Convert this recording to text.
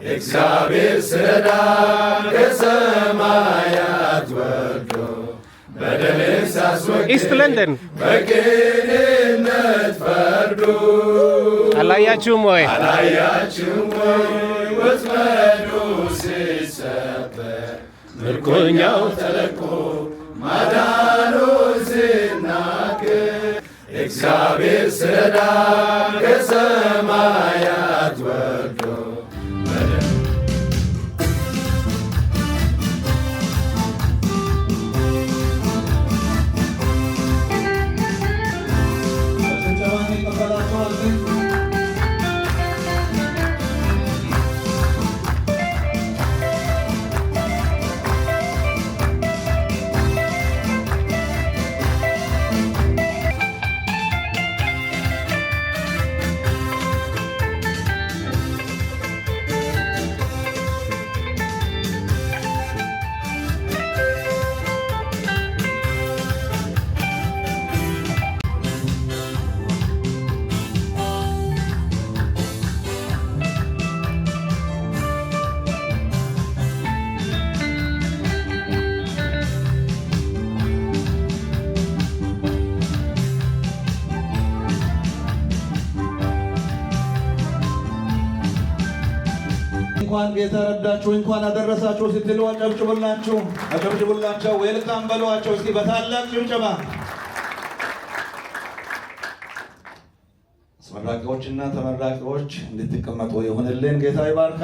እግዚአብሔር ስራ ከሰማያት ወርዶ በደልን ሲያስወግድ ኢስት ለንደን በቅንነት ፈርዶ አላያችሁም ወይ? ወጥመዱ ሲሰበር ምርኮኛው ተለቆ ማዳኑ ሲናገር እግዚአብሔር ስራ ከሰማያት ወርዶ እንኳን ጌታ ረዳችሁ እንኳን አደረሳችሁ ስትሉ አጨብጭቡላቸው፣ ዌልካም በሏቸው እስኪ በታላቅ ጭብጨባ። አስመራቂዎችና ተመራቂዎች እንድትቀመጡ ይሁንልን። ጌታ ይባርክ።